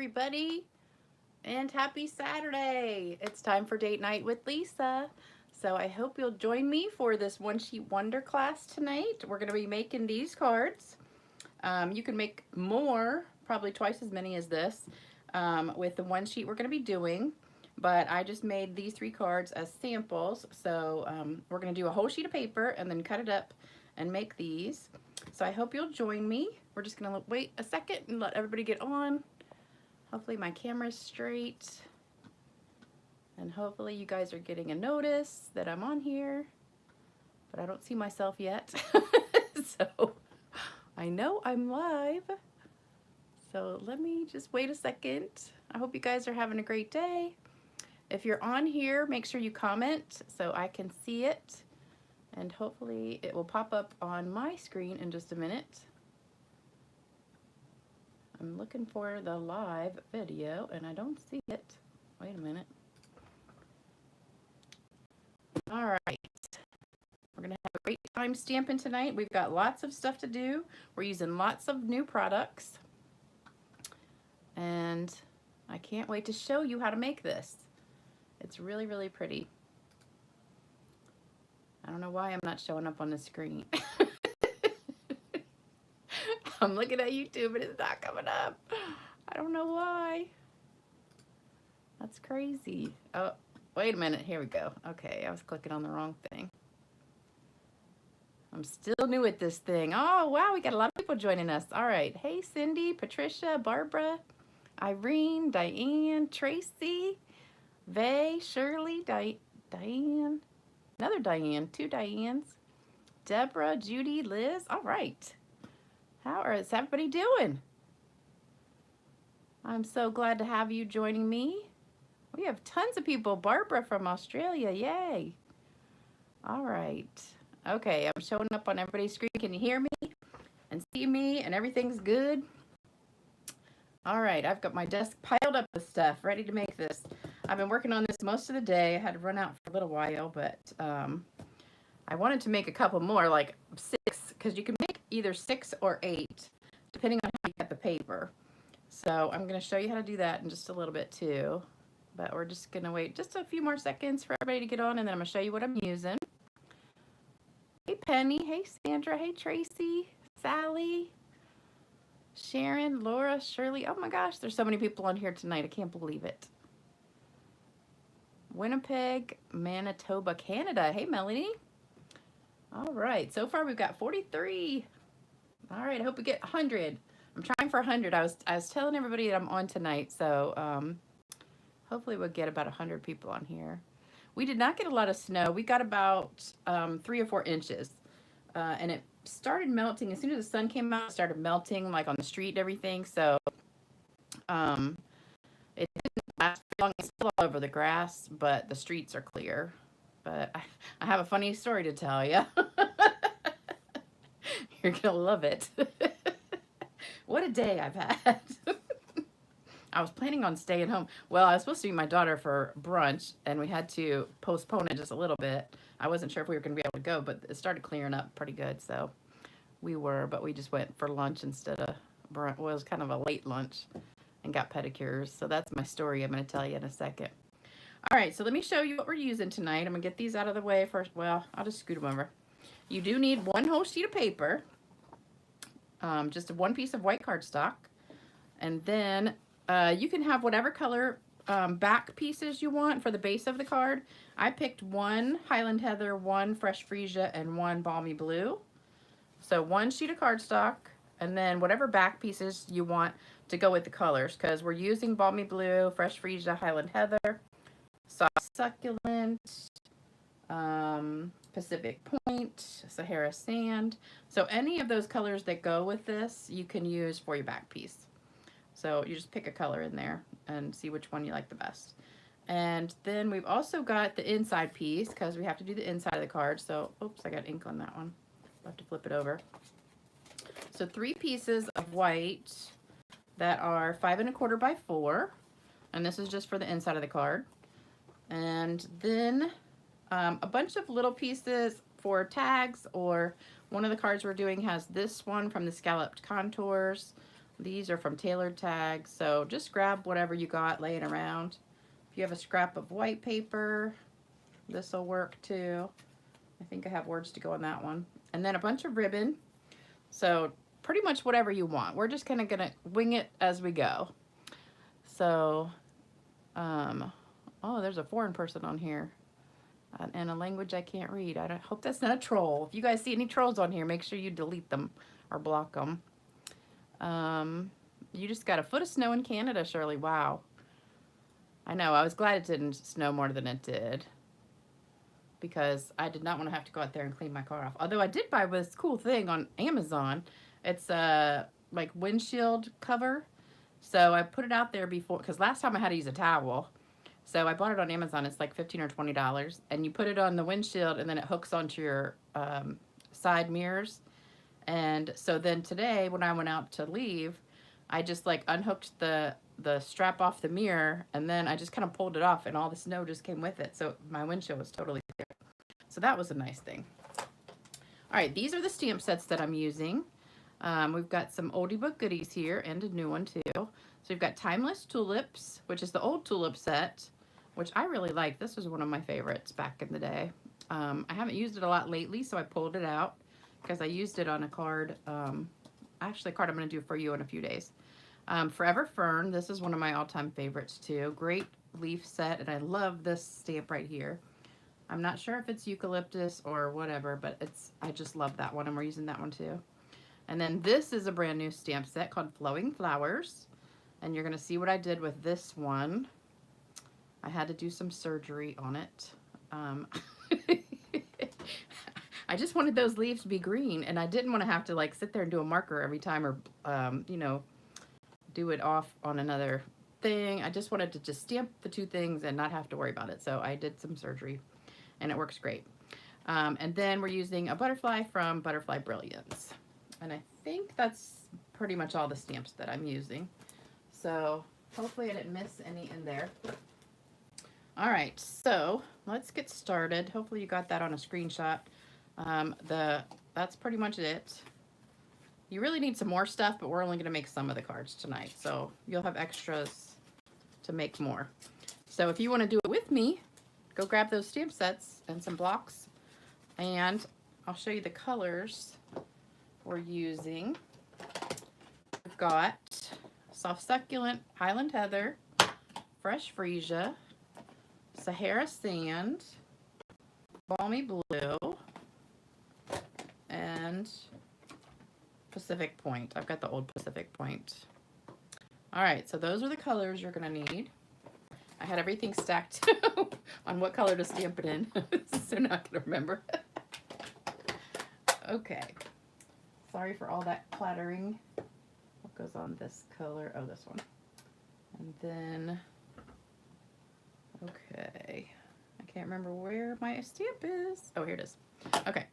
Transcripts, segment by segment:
everybody, and happy Saturday. It's time for date night with Lisa. So I hope you'll join me for this one sheet wonder class tonight. We're going to be making these cards. You can make more, probably twice as many as this, with the one sheet we're going to be doing. But I just made these 3 cards as samples. So we're going to do a whole sheet of paper and then cut it up and make these. So I hope you'll join me. We're just going to wait a second and let everybody get on. Hopefully my camera's straight. And hopefully you guys are getting a notice that I'm on here. But I don't see myself yet. So I know I'm live. So let me just wait a second. I hope you guys are having a great day. If you're on here, make sure you comment so I can see it. And hopefully it will pop up on my screen in just a minute. I'm looking for the live video and I don't see it. Wait a minute. All right. We're going to have a great time stamping tonight. We've got lots of stuff to do. We're using lots of new products. And I can't wait to show you how to make this. It's really, really pretty. I don't know why I'm not showing up on the screen. I'm looking at YouTube and it's not coming up. I don't know why. That's crazy. Oh, wait a minute. Here we go. Okay, I was clicking on the wrong thing. I'm still new at this thing. Oh, wow, we got a lot of people joining us. All right. Hey, Cindy, Patricia, Barbara, Irene, Diane, Tracy, Vay, Shirley, Diane, another Diane, 2 Dianes, Deborah, Judy, Liz. All right. How is everybody doing? I'm so glad to have you joining me. We have tons of people. Barbara from Australia, yay. All right. Okay, I'm showing up on everybody's screen. Can you hear me and see me and everything's good? All right, I've got my desk piled up with stuff, ready to make this. I've been working on this most of the day. I had to run out for a little while, but I wanted to make a couple more, like 6, because you can make either 6 or 8, depending on how you cut the paper. So I'm going to show you how to do that in just a little bit too. But we're just going to wait just a few more seconds for everybody to get on, and then I'm going to show you what I'm using. Hey Penny, hey Sandra, hey Tracy, Sally, Sharon, Laura, Shirley. Oh my gosh, there's so many people on here tonight. I can't believe it. Winnipeg, Manitoba, Canada. Hey Melanie. All right, so far we've got 43. All right, I hope we get 100. I'm trying for 100. I was telling everybody that I'm on tonight, so hopefully we'll get about 100 people on here. We did not get a lot of snow. We got about 3 or 4 inches, and it started melting as soon as the sun came out. It started melting like on the street and everything. So it didn't last very long. It's still all over the grass, but the streets are clear. But I have a funny story to tell you. You're gonna love it. What a day I've had. I was planning on staying home. Well, I was supposed to meet my daughter for brunch, and we had to postpone it just a little bit. I wasn't sure if we were going to be able to go, but it started clearing up pretty good, so we were. But we just went for lunch instead of brunch. Well, it was kind of a late lunch and got pedicures. So that's my story I'm going to tell you in a second. All right, so let me show you what we're using tonight. I'm going to get these out of the way first. Well, I'll just scoot them over. You do need 1 whole sheet of paper, just 1 piece of white cardstock, and then you can have whatever color back pieces you want for the base of the card. I picked 1 Highland Heather, 1 Fresh Freesia, and 1 Balmy Blue. So 1 sheet of cardstock, and then whatever back pieces you want to go with the colors, because we're using Balmy Blue, Fresh Freesia, Highland Heather, Soft Succulent, Pacific Point, Sahara Sand. So any of those colors that go with this, you can use for your back piece. So you just pick a color in there and see which one you like the best. And then we've also got the inside piece, because we have to do the inside of the card. So, oops, I got ink on that one. I'll have to flip it over. So 3 pieces of white that are 5 1/4 by 4. And this is just for the inside of the card. And then a bunch of little pieces for tags, or one of the cards we're doing has this one from the Scalloped Contours. These are from Tailored Tags, so just grab whatever you got laying around. If you have a scrap of white paper, this will work too. I think I have words to go on that one. And then a bunch of ribbon. So pretty much whatever you want. We're just kind of gonna wing it as we go. So, oh, there's a foreign person on here and a language I can't read. I hope that's not a troll. If you guys see any trolls on here, make sure you delete them or block them. You just got a foot of snow in Canada, Shirley. Wow. I know. I was glad it didn't snow more than it did, because I did not want to have to go out there and clean my car off. Although I did buy this cool thing on Amazon. It's a like windshield cover. So I put it out there before, because last time I had to use a towel. So I bought it on Amazon. It's like $15 or $20. And you put it on the windshield and then it hooks onto your side mirrors. And so then today when I went out to leave, I just like unhooked the strap off the mirror, and then I just kind of pulled it off and all the snow just came with it. So my windshield was totally clear. So that was a nice thing. All right, these are the stamp sets that I'm using. We've got some oldie but goodies here and a new one too. So we've got Timeless Tulips, which is the old Tulip set, which I really like. This was one of my favorites back in the day. I haven't used it a lot lately, so I pulled it out because I used it on a card. Actually, a card I'm going to do for you in a few days. Forever Fern. This is one of my all-time favorites too. Great leaf set, and I love this stamp right here. I'm not sure if it's eucalyptus or whatever, but I just love that one, and we're using that one too. And then this is a brand new stamp set called Flowing Flowers, and you're going to see what I did with this one. I had to do some surgery on it. I just wanted those leaves to be green, and I didn't want to have to like sit there and do a marker every time, or you know, do it off on another thing. I just wanted to just stamp the two things and not have to worry about it. So I did some surgery and it works great. And then we're using a butterfly from Butterfly Brilliance. And I think that's pretty much all the stamps that I'm using. So hopefully I didn't miss any in there. All right, so let's get started. Hopefully you got that on a screenshot. That's pretty much it. You really need some more stuff, but we're only going to make some of the cards tonight. So you'll have extras to make more. So if you want to do it with me, go grab those stamp sets and some blocks. And I'll show you the colors we're using. We've got Soft Succulent, Highland Heather, Fresh Freesia, Sahara Sand, Balmy Blue, and Pacific Point. I've got the old Pacific Point. All right, so those are the colors you're gonna need. I had everything stacked on what color to stamp it in, so now I can remember. Okay, sorry for all that clattering. What goes on this color? Oh, this one. And then, okay, I can't remember where my stamp is. Oh, here it is. Okay.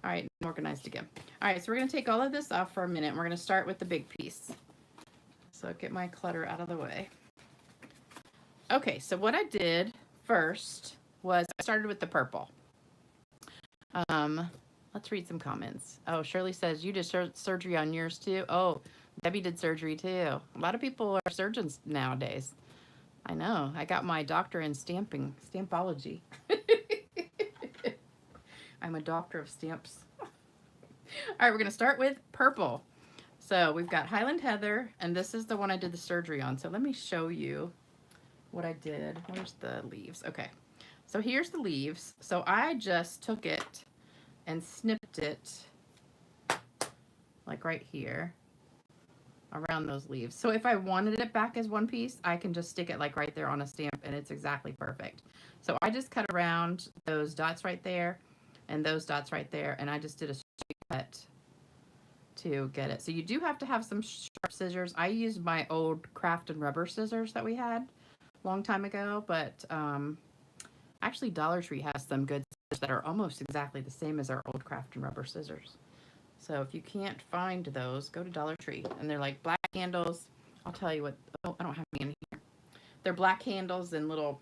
All right, organized again. All right, so we're going to take all of this off for a minute. We're going to start with the big piece. So get my clutter out of the way. Okay, so what I did first was I started with the purple. Let's read some comments. Oh, Shirley says, you did surgery on yours too? Oh, Debbie did surgery too. A lot of people are surgeons nowadays. I know. I got my doctor in stampology. I'm a doctor of stamps. All right, we're going to start with purple. So we've got Highland Heather, and this is the one I did the surgery on. So let me show you what I did. Where's the leaves? Okay, so here's the leaves. So I just took it and snipped it like right here around those leaves. So if I wanted it back as one piece, I can just stick it like right there on a stamp, and it's exactly perfect. So I just cut around those dots right there and those dots right there, and I just did a straight cut to get it. So you do have to have some sharp scissors. I used my old craft and rubber scissors that we had a long time ago, but actually Dollar Tree has some good scissors that are almost exactly the same as our old craft and rubber scissors. So if you can't find those, go to Dollar Tree, and they're like black handles. I'll tell you what, oh, I don't have any in here. They're black handles and little,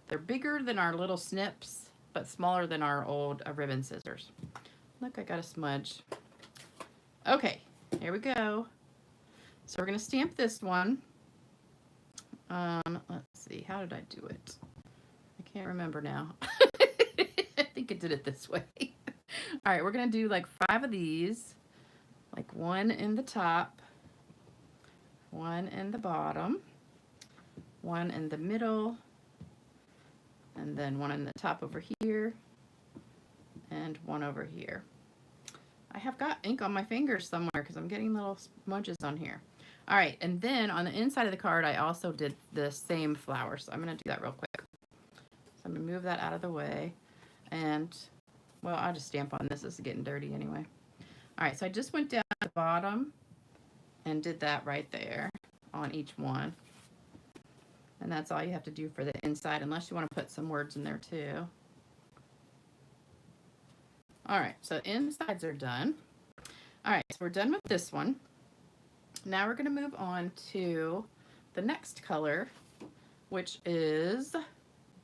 they're bigger than our little snips, but smaller than our old ribbon scissors. Look, I got a smudge. Okay, Here we go. So we're going to stamp this one. Let's see, how did I do it? I can't remember now. I think I did it this way. All right, we're going to do like 5 of these, like 1 in the top, 1 in the bottom, 1 in the middle, and then 1 in the top over here, and 1 over here. I have got ink on my fingers somewhere because I'm getting little smudges on here. All right, and then on the inside of the card, I also did the same flower, so I'm going to do that real quick. So I'm going to move that out of the way, and, well, I'll just stamp on this. This is getting dirty anyway. All right, so I just went down to the bottom and did that right there on each one. And that's all you have to do for the inside, unless you want to put some words in there too. All right, so insides are done. All right, so we're done with this one. Now we're going to move on to the next color, which is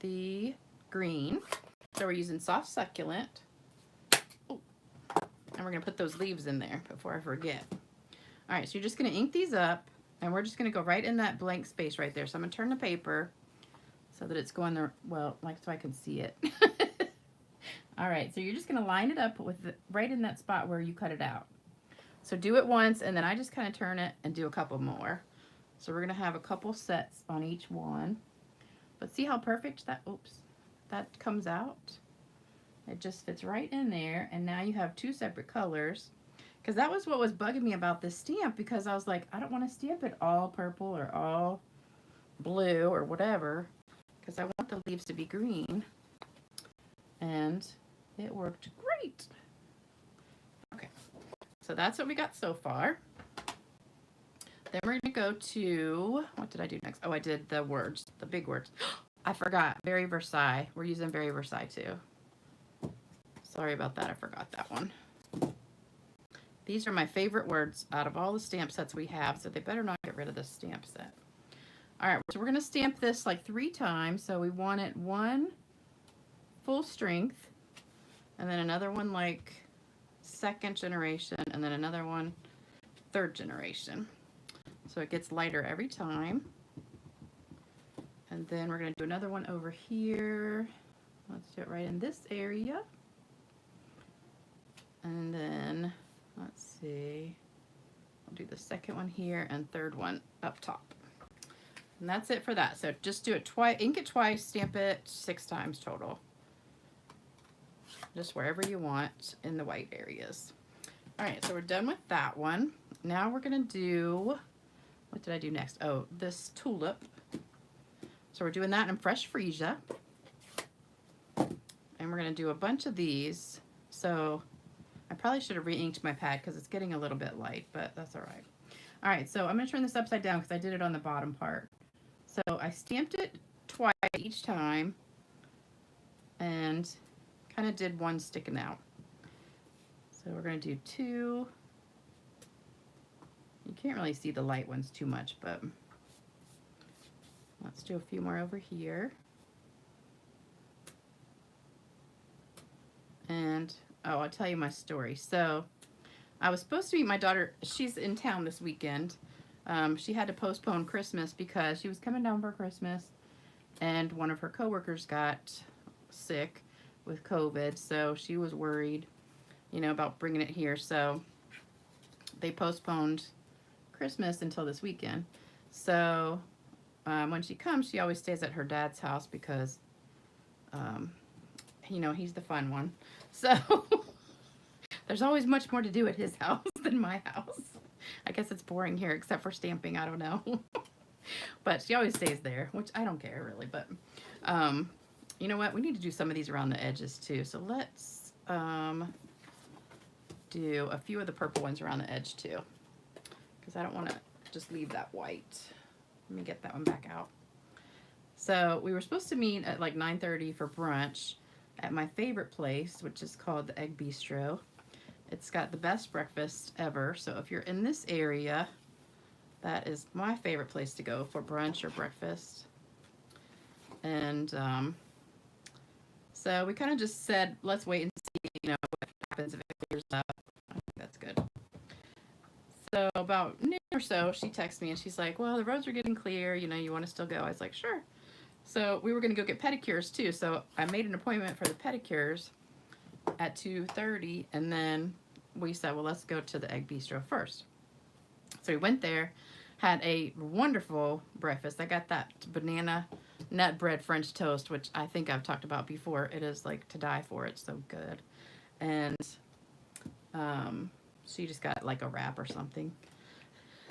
the green. So we're using soft succulent. Oh, and we're going to put those leaves in there before I forget. All right, so you're just going to ink these up, and we're just going to go right in that blank space right there. So I'm going to turn the paper so that it's going there, well, like so I can see it. All right, so you're just going to line it up with right in that spot where you cut it out. So do it once, and then I just kind of turn it and do a couple more. So we're going to have a couple sets on each one. But see how perfect that, oops, that comes out? It just fits right in there, and now you have 2 separate colors. Because that was what was bugging me about this stamp, because I was like, I don't want to stamp it all purple or all blue or whatever, because I want the leaves to be green. And it worked great. Okay, so that's what we got so far. Then we're going to go to, what did I do next? Oh, I did the words, the big words. I forgot, Very Versailles. We're using Very Versailles too. Sorry about that, I forgot that one. These are my favorite words out of all the stamp sets we have, so they better not get rid of this stamp set. All right, so we're going to stamp this like 3 times. So we want it 1 full strength, and then another one like 2nd generation, and then another one 3rd generation. So it gets lighter every time. And then we're going to do another one over here. Let's do it right in this area. And then, let's see, I'll do the 2nd one here and 3rd one up top. And that's it for that. So just do it twice, ink it twice, stamp it 6 times total. Just wherever you want in the white areas. All right, so we're done with that one. Now we're going to do, what did I do next? Oh, this tulip. So we're doing that in Fresh Freesia. And we're going to do a bunch of these. So I probably should have re-inked my pad because it's getting a little bit light, but that's all right. All right, so I'm going to turn this upside down because I did it on the bottom part. So I stamped it twice each time and kind of did 1 sticking out. So we're going to do 2. You can't really see the light ones too much, but let's do a few more over here. And, oh, I'll tell you my story. So I was supposed to meet my daughter. She's in town this weekend. She had to postpone Christmas because she was coming down for Christmas, and one of her coworkers got sick with COVID, so she was worried, you know, about bringing it here. So they postponed Christmas until this weekend. So when she comes, she always stays at her dad's house because, you know, he's the fun one. So there's always much more to do at his house than my house. I guess it's boring here except for stamping. I don't know. But she always stays there, which I don't care really. But you know what? We need to do some of these around the edges too. So let's do a few of the purple ones around the edge too, because I don't want to just leave that white. Let me get that one back out. So we were supposed to meet at like 9:30 for brunch at my favorite place, which is called the Egg Bistro. It's got the best breakfast ever. So if you're in this area, that is my favorite place to go for brunch or breakfast. And so we kind of just said, let's wait and see, you know, what happens if it clears up. I think that's good. So about noon or so, she texts me and she's like, well, the roads are getting clear. You know, you want to still go? I was like, sure. So we were going to go get pedicures too. So I made an appointment for the pedicures at 2:30. And then we said, well, let's go to the Egg Bistro first. So we went there, had a wonderful breakfast. I got that banana nut bread French toast, which I think I've talked about before. It is like to die for. It's so good. And she just got like a wrap or something.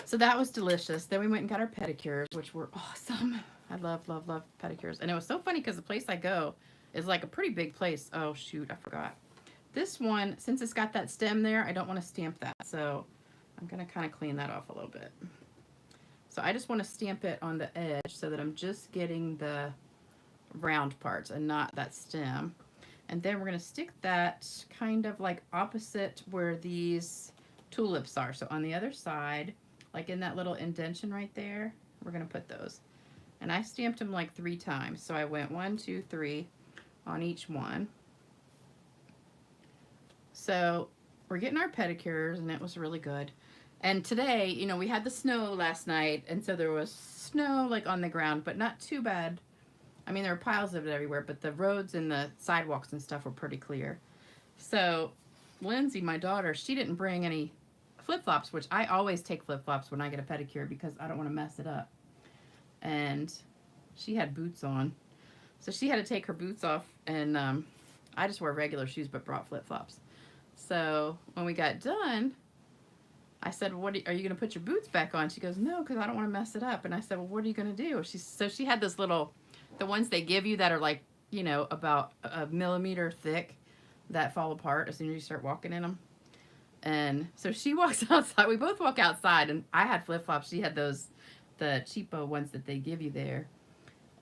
So that was delicious. Then we went and got our pedicures, which were awesome. I love, love, love pedicures. And it was so funny because the place I go is like a pretty big place. Oh, shoot, I forgot. This one, since it's got that stem there, I don't want to stamp that. So I'm going to kind of clean that off a little bit. So I just want to stamp it on the edge so that I'm just getting the round parts and not that stem. And then we're going to stick that kind of like opposite where these tulips are. So on the other side, like in that little indentation right there, we're going to put those. And I stamped them like 3 times. So I went 1, 2, 3 on each one. So we're getting our pedicures and it was really good. And today, you know, we had the snow last night, and so there was snow like on the ground, but not too bad. I mean, there were piles of it everywhere, but the roads and the sidewalks and stuff were pretty clear. So Lindsay, my daughter, she didn't bring any flip-flops, which I always take flip-flops when I get a pedicure because I don't want to mess it up. And she had boots on. So she had to take her boots off, and I just wore regular shoes but brought flip-flops. So when we got done, I said, well, are you going to put your boots back on? She goes, no, because I don't want to mess it up. And I said, well, what are you going to do? So she had this little, the ones they give you that are like, you know, about a millimeter thick that fall apart as soon as you start walking in them. And so she walks outside. We both walk outside, and I had flip-flops. She had those, the cheapo ones that they give you there.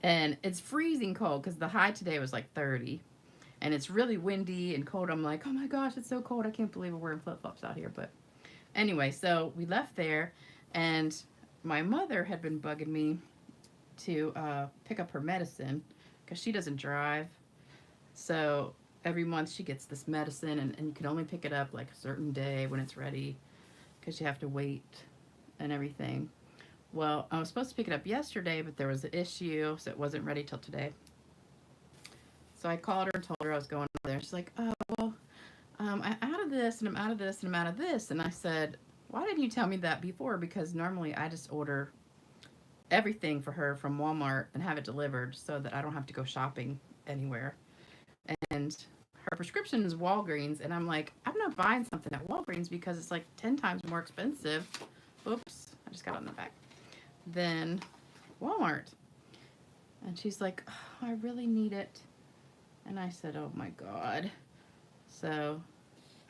And it's freezing cold because the high today was like 30. And it's really windy and cold. I'm like, oh my gosh, it's so cold. I can't believe we're wearing flip-flops out here. But anyway, so we left there, and my mother had been bugging me to pick up her medicine because she doesn't drive. So every month she gets this medicine, and you can only pick it up like a certain day when it's ready because you have to wait and everything. Well, I was supposed to pick it up yesterday, but there was an issue, so it wasn't ready till today. So I called her and told her I was going over there. She's like, oh, well, I'm out of this, and I'm out of this, and I'm out of this. And I said, why didn't you tell me that before? Because normally I just order everything for her from Walmart and have it delivered so that I don't have to go shopping anywhere. And her prescription is Walgreens, and I'm like, I'm not buying something at Walgreens because it's like 10 times more expensive. Oops, I just got on the back. Than Walmart. And she's like, oh, I really need it. And I said, oh my God. So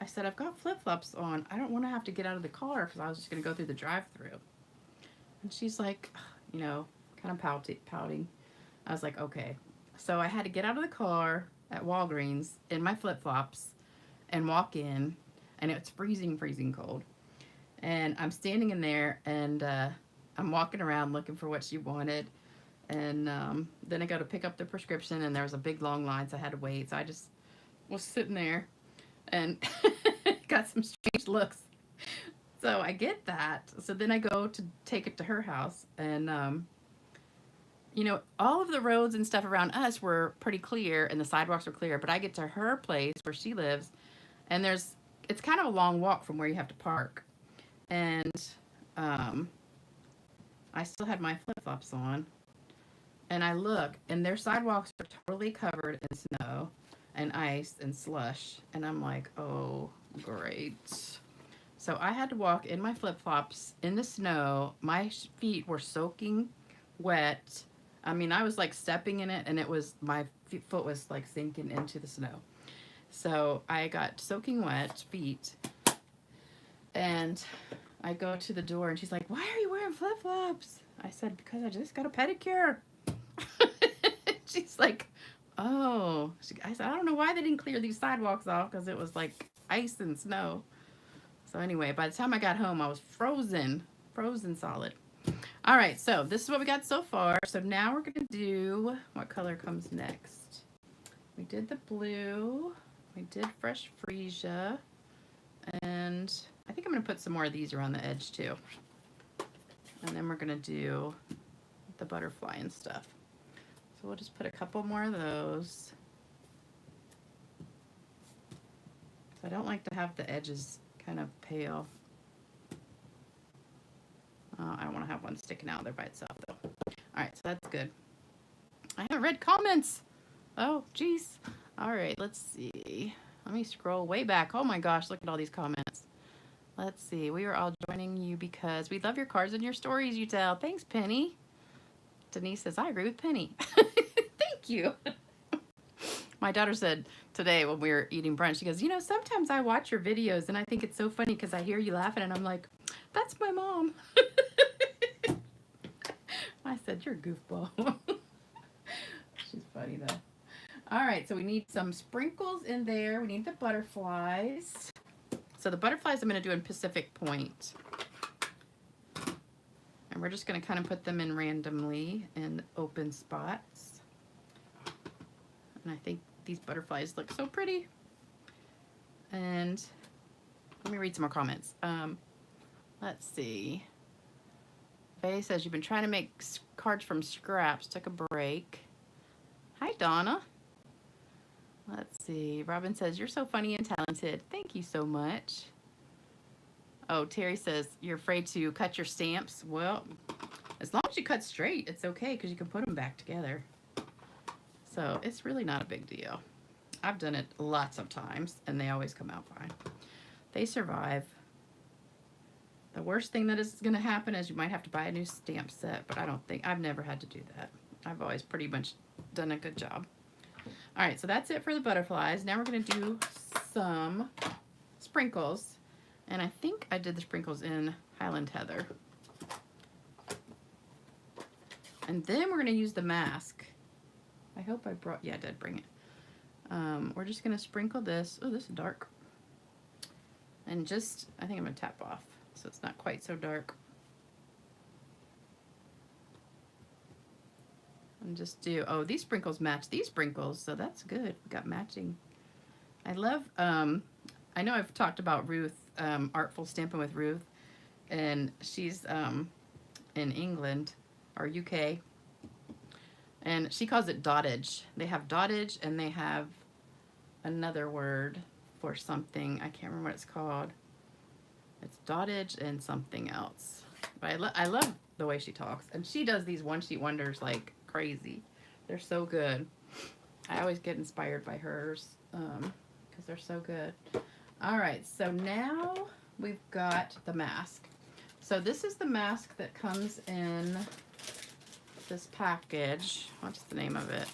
I said, I've got flip-flops on. I don't want to have to get out of the car because I was just going to go through the drive-thru. And she's like, you know, kind of pouting. I was like, okay. So I had to get out of the car at Walgreens in my flip-flops and walk in. And it's freezing, freezing cold. And I'm standing in there, and I'm walking around looking for what she wanted. And then I go to pick up the prescription, and there was a big long line, so I had to wait. So I just was sitting there and got some strange looks. So I get that. So then I go to take it to her house, and you know, all of the roads and stuff around us were pretty clear, and the sidewalks were clear. But I get to her place where she lives, and it's kind of a long walk from where you have to park. And I still had my flip-flops on. And I look, and their sidewalks are totally covered in snow and ice and slush. And I'm like, oh, great. So I had to walk in my flip-flops in the snow. My feet were soaking wet. I mean, I was like stepping in it, and it was, my foot was like sinking into the snow. So I got soaking wet feet. And I go to the door, and she's like, why are you wearing flip-flops? I said, because I just got a pedicure. She's like, oh. I said, I don't know why they didn't clear these sidewalks off because it was like ice and snow. So anyway, by the time I got home, I was frozen solid. All right, so this is what we got so far. So now we're going to do, what color comes next? We did the blue. We did fresh freesia. And I think I'm going to put some more of these around the edge too. And then we're going to do the butterfly and stuff. So we'll just put a couple more of those. I don't like to have the edges kind of pale. I don't want to have one sticking out there by itself though. All right, so that's good. I haven't read comments. Oh, geez. All right, let's see. Let me scroll way back. Oh my gosh, look at all these comments. Let's see. We are all joining you because we love your cards and your stories you tell. Thanks, Penny. Denise says, I agree with Penny. Thank you. My daughter said today when we were eating brunch, she goes, you know, sometimes I watch your videos and I think it's so funny because I hear you laughing and I'm like, that's my mom. I said, you're a goofball. She's funny though. All right, so we need some sprinkles in there. We need the butterflies. So the butterflies I'm going to do in Pacific Point. And we're just going to kind of put them in randomly in open spots. And I think these butterflies look so pretty. And let me read some more comments. Let's see. Faye says, you've been trying to make cards from scraps. Took a break. Hi, Donna. Let's see. Robin says, you're so funny and talented. Thank you so much. Oh, Terry says, you're afraid to cut your stamps. Well, as long as you cut straight, it's okay because you can put them back together. So it's really not a big deal. I've done it lots of times and they always come out fine. They survive. The worst thing that is going to happen is you might have to buy a new stamp set, but I've never had to do that. I've always pretty much done a good job. All right, so that's it for the butterflies. Now we're going to do some sprinkles. And I think I did the sprinkles in Highland Heather. And then we're going to use the mask. I hope I brought, yeah, I did bring it. We're just going to sprinkle this. Oh, this is dark. And just, I think I'm going to tap off so it's not quite so dark. And just do, oh, these sprinkles match these sprinkles, so that's good. We got matching. I love, I know I've talked about Ruth, Artful Stampin' with Ruth, and she's in England or UK, and she calls it dottage. They have dottage and they have another word for something. I can't remember what it's called. It's dottage and something else. But I love the way she talks, and she does these one-sheet wonders like crazy. They're so good. I always get inspired by hers because they're so good. All right, so now we've got the mask. So this is the mask that comes in this package. What's the name of it?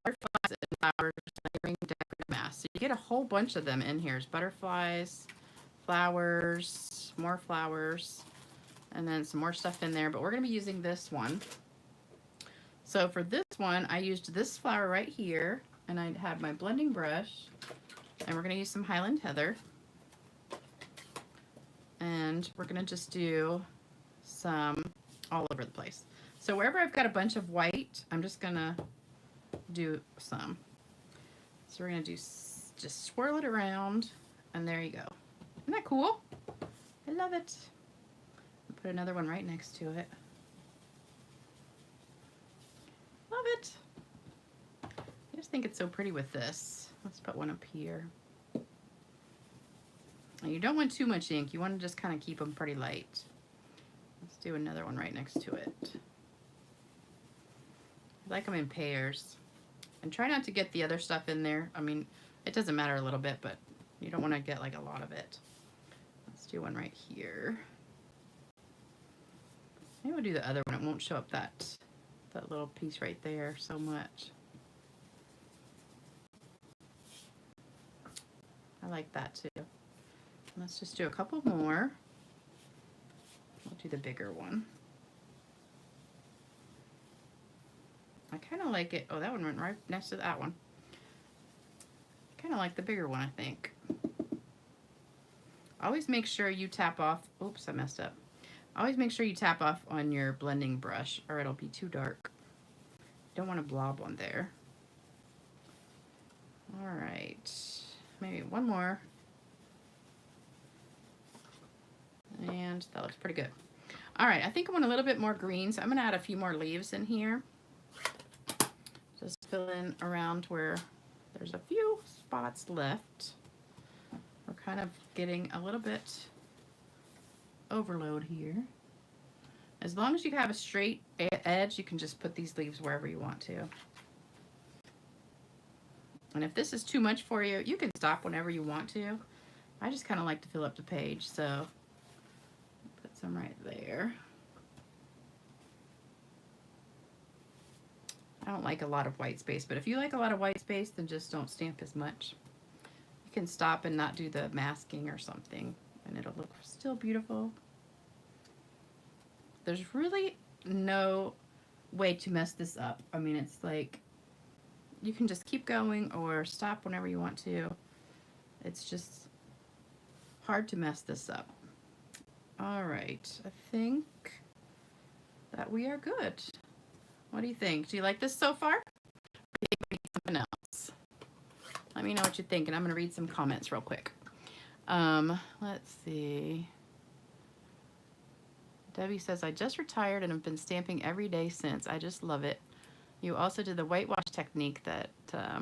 Butterflies and flowers, layering decorative mask. So you get a whole bunch of them in here. There's butterflies, flowers, more flowers, and then some more stuff in there. But we're going to be using this one. So for this one, I used this flower right here, and I had my blending brush, and we're going to use some Highland Heather. And we're going to just do some all over the place. So wherever I've got a bunch of white, I'm just going to do some. So we're going to do, just swirl it around, and there you go. Isn't that cool? I love it. I'll put another one right next to it. Love it. I just think it's so pretty with this. Let's put one up here. And you don't want too much ink. You want to just kind of keep them pretty light. Let's do another one right next to it. I like them in pairs. And try not to get the other stuff in there. I mean, it doesn't matter a little bit, but you don't want to get like a lot of it. Let's do one right here. Maybe we'll do the other one. It won't show up that little piece right there so much. I like that too. Let's just do a couple more. We'll do the bigger one. I kind of like it. Oh, that one went right next to that one. Kind of like the bigger one, I think. Always make sure you tap off. Oops, I messed up. Always make sure you tap off on your blending brush or it'll be too dark. You don't want a blob on there. All right, maybe one more. And that looks pretty good. All right, I think I want a little bit more green, so I'm gonna add a few more leaves in here. Just fill in around where there's a few spots left. We're kind of getting a little bit overload here. As long as you have a straight edge, you can just put these leaves wherever you want to. And if this is too much for you, you can stop whenever you want to. I just kind of like to fill up the page, so put some right there. I don't like a lot of white space, but if you like a lot of white space, then just don't stamp as much. You can stop and not do the masking or something, and it'll look still beautiful. There's really no way to mess this up. I mean, it's like you can just keep going or stop whenever you want to. It's just hard to mess this up. All right, I think that we are good. What do you think? Do you like this so far? Or do you think we need something else? Let me know what you think, and I'm gonna read some comments real quick. Let's see. Debbie says, I just retired and have been stamping every day since. I just love it. You also did the whitewash technique that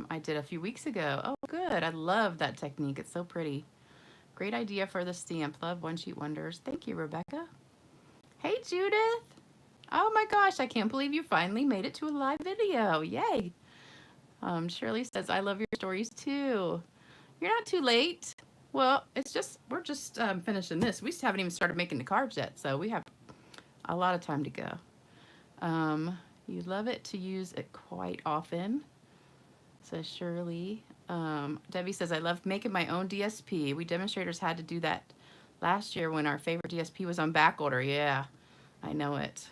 I did a few weeks ago. Oh, good. I love that technique. It's so pretty. Great idea for the stamp. Love One Sheet Wonders. Thank you, Rebecca. Hey, Judith. Oh my gosh, I can't believe you finally made it to a live video. Yay. Shirley says, I love your stories too. You're not too late. Well, it's just, we're just finishing this. We just haven't even started making the cards yet, so we have a lot of time to go. You love it to use it quite often, says Shirley. Debbie says, I love making my own DSP. We demonstrators had to do that last year when our favorite DSP was on back order. Yeah, I know it.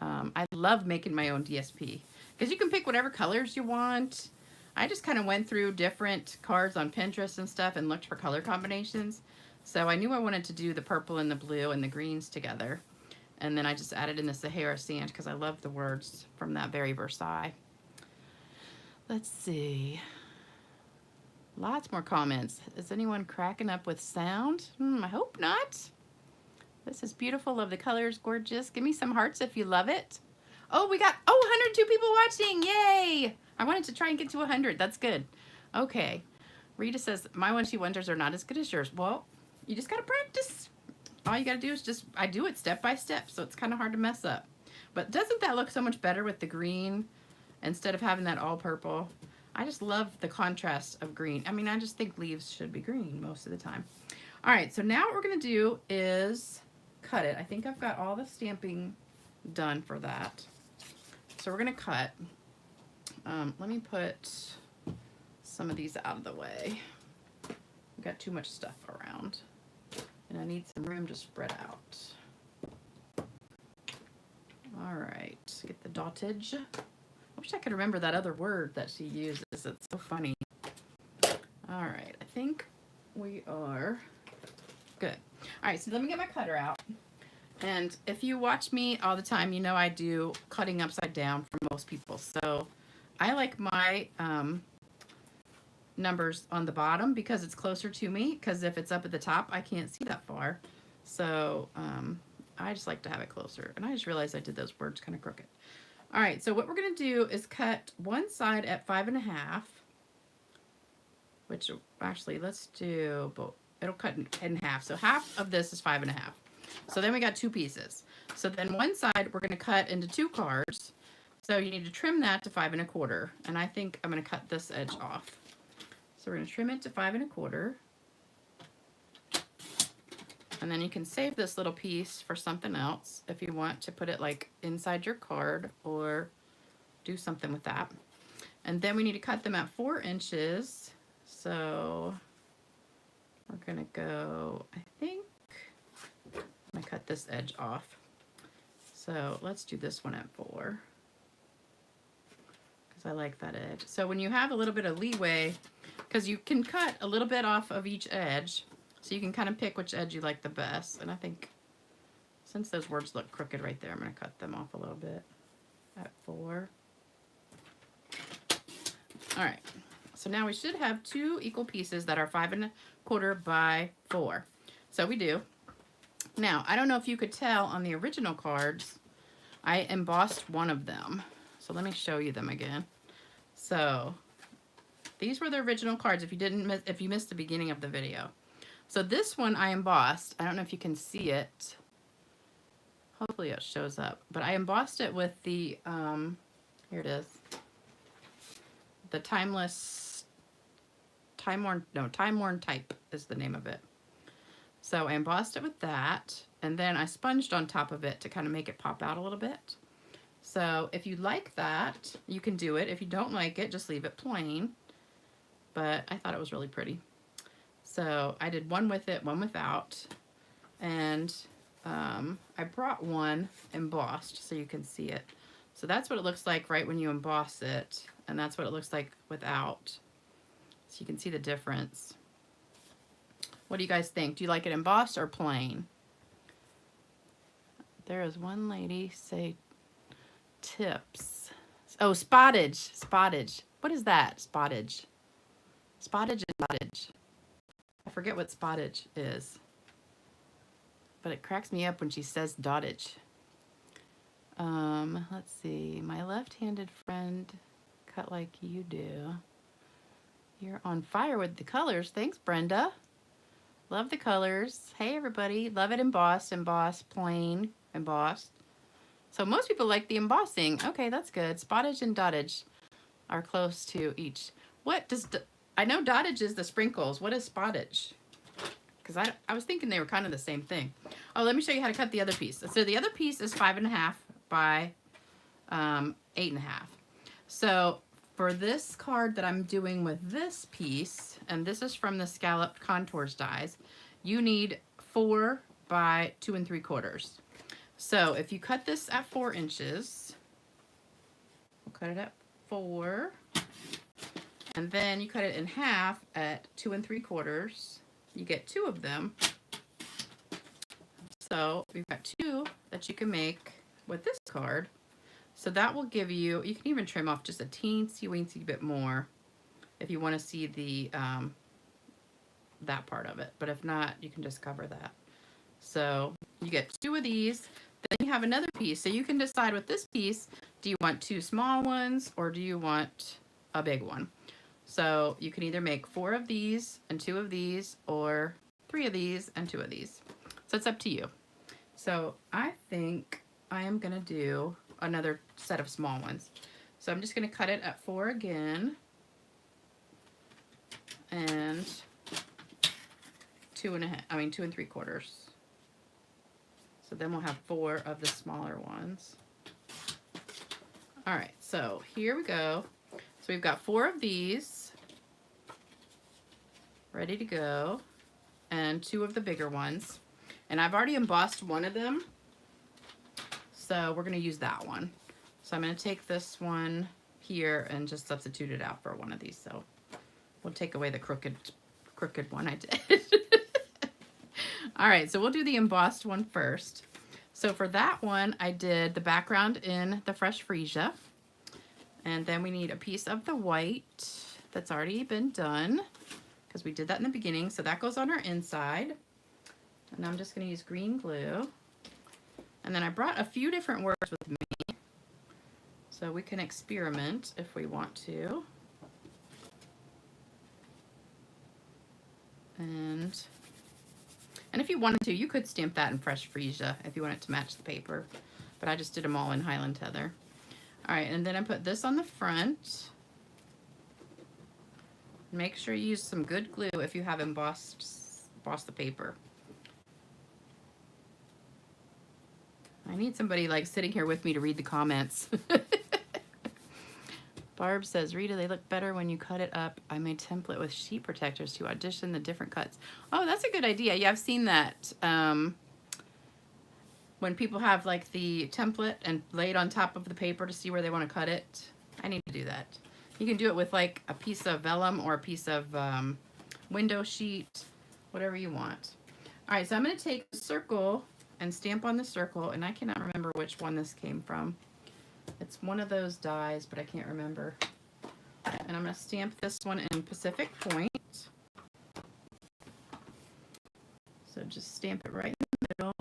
I love making my own DSP because you can pick whatever colors you want. I just kind of went through different cards on Pinterest and stuff and looked for color combinations. So I knew I wanted to do the purple and the blue and the greens together. And then I just added in the Sahara sand because I love the words from that very Versailles. Let's see. Lots more comments. Is anyone cracking up with sound? I hope not. This is beautiful. Love the colors. Gorgeous. Give me some hearts if you love it. Oh, we got 102 people watching. Yay. I wanted to try and get to 100. That's good. Okay. Rita says, my One Sheet Wonders are not as good as yours. Well, you just got to practice. All you got to do is just, I do it step by step, so it's kind of hard to mess up. But doesn't that look so much better with the green instead of having that all purple? I just love the contrast of green. I mean, I just think leaves should be green most of the time. All right, so now what we're going to do is cut it. I think I've got all the stamping done for that. So we're going to cut. Let me put some of these out of the way. We've got too much stuff around. And I need some room to spread out. All right, get the dottage. I wish I could remember that other word that she uses. It's so funny. All right, I think we are good. All right, so let me get my cutter out. And if you watch me all the time, you know I do cutting upside down for most people. So I like my numbers on the bottom because it's closer to me, because if it's up at the top, I can't see that far. So I just like to have it closer. And I just realized I did those words kind of crooked. All right, so what we're going to do is cut one side at 5.5, which actually let's do, but it'll cut in half. So half of this is 5.5. So then we got 2 pieces. So then one side we're going to cut into 2 cards. So you need to trim that to 5.25. And I think I'm going to cut this edge off. So we're going to trim it to 5.25. And then you can save this little piece for something else if you want to put it like inside your card or do something with that. And then we need to cut them at 4 inches. So we're going to go, I think, I'm going to cut this edge off. So let's do this one at 4. Because I like that edge. So when you have a little bit of leeway, because you can cut a little bit off of each edge, so you can kind of pick which edge you like the best. And I think since those words look crooked right there, I'm going to cut them off a little bit at 4. All right. So now we should have 2 equal pieces that are 5.25 by 4. So we do. Now, I don't know if you could tell on the original cards, I embossed one of them. So let me show you them again. So these were the original cards if you missed the beginning of the video. So this one I embossed. I don't know if you can see it. Hopefully it shows up. But I embossed it with the, here it is. The Time Worn Type is the name of it. So I embossed it with that, and then I sponged on top of it to kind of make it pop out a little bit. So if you like that, you can do it. If you don't like it, just leave it plain. But I thought it was really pretty. So I did one with it, one without. And I brought one embossed so you can see it. So that's what it looks like right when you emboss it. And that's what it looks like without. So you can see the difference. What do you guys think? Do you like it embossed or plain? There is one lady say tips. Oh, spottage. Spottage. What is that? Spottage. Spottage and dottage. I forget what spottage is. But it cracks me up when she says dottage. Let's see. My left-handed friend cut like you do. You're on fire with the colors. Thanks, Brenda. Love the colors. Hey, everybody. Love it embossed, embossed, plain, embossed. So most people like the embossing. Okay, that's good. Spottage and dottage are close to each. What does... I know dottage is the sprinkles. What is spottage? Because I was thinking they were kind of the same thing. Oh, let me show you how to cut the other piece. So the other piece is 5.5 by 8.5. So for this card that I'm doing with this piece, and this is from the Scalloped Contours dies, you need 4 by 2 3/4. So if you cut this at 4 inches, we'll cut it at 4, and then you cut it in half at 2 3/4. You get 2 of them. So we've got 2 that you can make with this card. So that will give you, you can even trim off just a teensy-weensy bit more if you want to see the that part of it. But if not, you can just cover that. So you get 2 of these. Then you have another piece. So you can decide with this piece, do you want 2 small ones or do you want a big one? So you can either make 4 of these and 2 of these, or 3 of these and 2 of these. So it's up to you. So I think I am going to do another set of small ones. So I'm just going to cut it at 4 again. And 2 3/4. So then we'll have 4 of the smaller ones. All right, so here we go. So we've got 4 of these ready to go, and 2 of the bigger ones. And I've already embossed one of them, so we're going to use that one. So I'm going to take this one here and just substitute it out for one of these. So we'll take away the crooked one I did. All right, so we'll do the embossed one first. So for that one, I did the background in the Fresh Freesia. And then we need a piece of the white that's already been done, because we did that in the beginning. So that goes on our inside. And I'm just going to use green glue. And then I brought a few different words with me, so we can experiment if we want to. And if you wanted to, you could stamp that in Fresh Freesia if you want it to match the paper. But I just did them all in Highland Heather. All right, and then I put this on the front. Make sure you use some good glue if you have embossed the paper. I need somebody like sitting here with me to read the comments. Barb says, Rita, they look better when you cut it up. I made template with sheet protectors to audition the different cuts. Oh, that's a good idea. Yeah, I've seen that. When people have like the template and lay it on top of the paper to see where they want to cut it. I need to do that. You can do it with like a piece of vellum or a piece of window sheet, whatever you want. All right, so I'm going to take a circle and stamp on the circle, and I cannot remember which one this came from. It's one of those dies, but I can't remember. And I'm going to stamp this one in Pacific Point. So just stamp it right in the middle.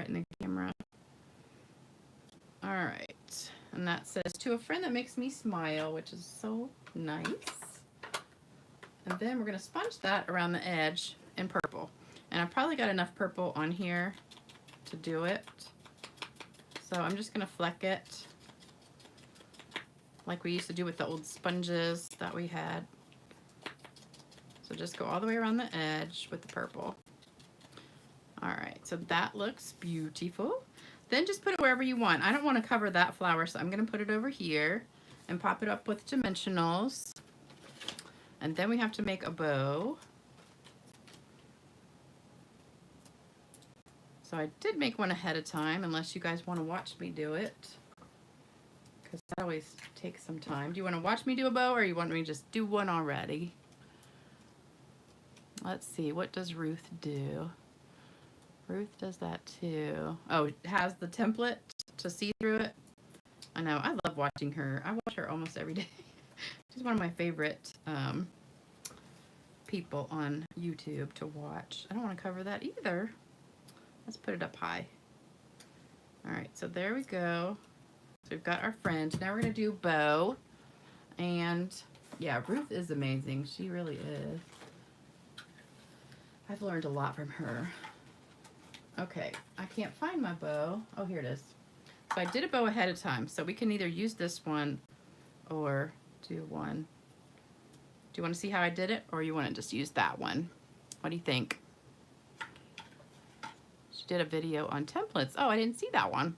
right in the camera. All right. And that says, to a friend that makes me smile, which is so nice. And then we're going to sponge that around the edge in purple. And I've probably got enough purple on here to do it. So I'm just going to fleck it like we used to do with the old sponges that we had. So just go all the way around the edge with the purple. All right, so that looks beautiful. Then just put it wherever you want. I don't want to cover that flower, so I'm going to put it over here and pop it up with dimensionals. And then we have to make a bow. So I did make one ahead of time, unless you guys want to watch me do it, because that always takes some time. Do you want to watch me do a bow, or you want me to just do one already? Let's see, what does Ruth do? Ruth does that too. Oh, it has the template to see through it. I know, I love watching her. I watch her almost every day. She's one of my favorite people on YouTube to watch. I don't want to cover that either. Let's put it up high. All right, so there we go. So we've got our friend. Now we're gonna do bow. And yeah, Ruth is amazing. She really is. I've learned a lot from her. Okay, I can't find my bow. Oh, here it is. So I did a bow ahead of time. So we can either use this one or do one. Do you want to see how I did it, or you want to just use that one? What do you think? She did a video on templates. Oh, I didn't see that one.